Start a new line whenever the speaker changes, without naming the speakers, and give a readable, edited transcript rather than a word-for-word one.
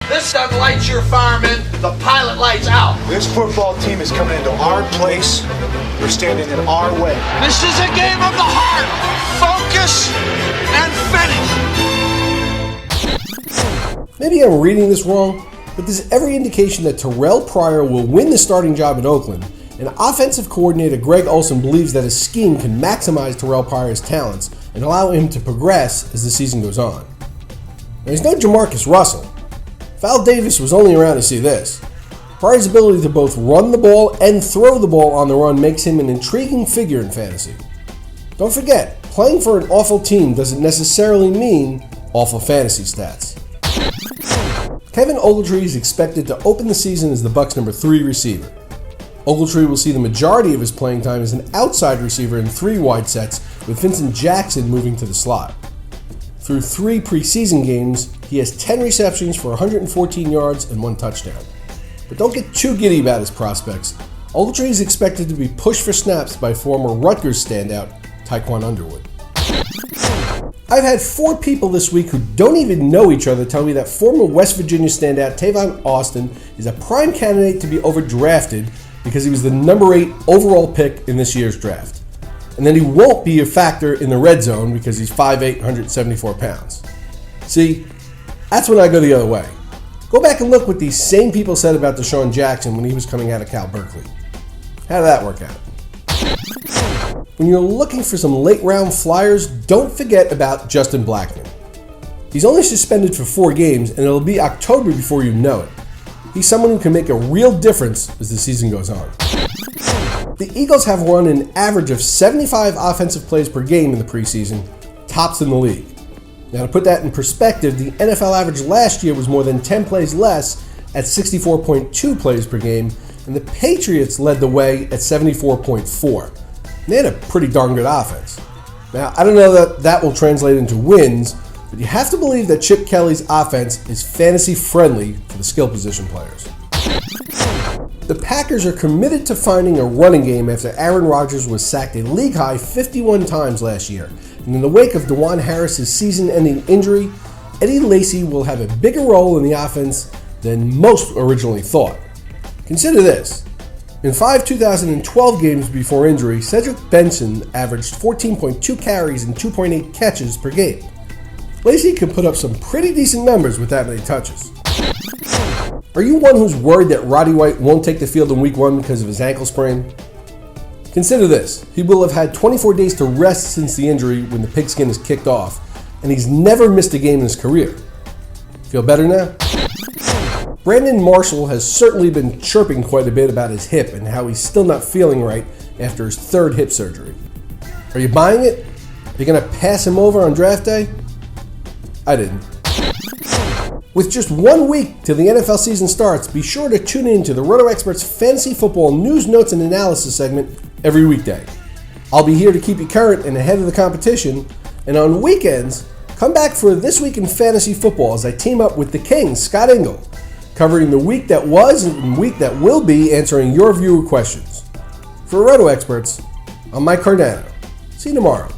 This gun lights your firemen, the pilot lights out.
This football team is coming into our place. We're standing in our way.
This is a game of the heart. Focus and finish.
Maybe I'm reading this wrong, but there's every indication that Terrelle Pryor will win the starting job at Oakland, and offensive coordinator Greg Olson believes that his scheme can maximize Terrelle Pryor's talents and allow him to progress as the season goes on. Now, he's no Jamarcus Russell. Val Davis was only around to see this. Pryor's ability to both run the ball and throw the ball on the run makes him an intriguing figure in fantasy. Don't forget, playing for an awful team doesn't necessarily mean awful fantasy stats. Kevin Ogletree is expected to open the season as the Bucs' number 3 receiver. Ogletree will see the majority of his playing time as an outside receiver in 3 wide sets, with Vincent Jackson moving to the slot. Through 3 preseason games, he has 10 receptions for 114 yards and 1 touchdown. But don't get too giddy about his prospects. Ogletree is expected to be pushed for snaps by former Rutgers standout Tiquan Underwood. I've had 4 people this week who don't even know each other tell me that former West Virginia standout Tavon Austin is a prime candidate to be overdrafted because he was the number 8 overall pick in this year's draft. And then he won't be a factor in the red zone because he's 5'8", 174 pounds. See, that's when I go the other way. Go back and look what these same people said about Deshaun Jackson when he was coming out of Cal Berkeley. How did that work out? When you're looking for some late round flyers, don't forget about Justin Blackmon. He's only suspended for 4 games and it'll be October before you know it. He's someone who can make a real difference as the season goes on. The Eagles have run an average of 75 offensive plays per game in the preseason, tops in the league. Now to put that in perspective, the NFL average last year was more than 10 plays less at 64.2 plays per game, and the Patriots led the way at 74.4. They had a pretty darn good offense. Now, I don't know that that will translate into wins, but you have to believe that Chip Kelly's offense is fantasy friendly for the skill position players. The Packers are committed to finding a running game after Aaron Rodgers was sacked a league-high 51 times last year. And in the wake of DeJuan Harris's season-ending injury, Eddie Lacy will have a bigger role in the offense than most originally thought. Consider this. In 5 2012 games before injury, Cedric Benson averaged 14.2 carries and 2.8 catches per game. Lacy can put up some pretty decent numbers with that many touches. Are you one who's worried that Roddy White won't take the field in Week 1 because of his ankle sprain? Consider this. He will have had 24 days to rest since the injury when the pigskin is kicked off, and he's never missed a game in his career. Feel better now? Brandon Marshall has certainly been chirping quite a bit about his hip and how he's still not feeling right after his 3rd hip surgery. Are you buying it? Are you going to pass him over on draft day? I didn't. With just 1 week till the NFL season starts, be sure to tune in to the Roto Experts Fantasy Football News, Notes, and Analysis segment every weekday. I'll be here to keep you current and ahead of the competition, and on weekends, come back for This Week in Fantasy Football as I team up with the King, Scott Engel, covering the week that was and week that will be, answering your viewer questions. For Roto Experts, I'm Mike Cardano. See you tomorrow.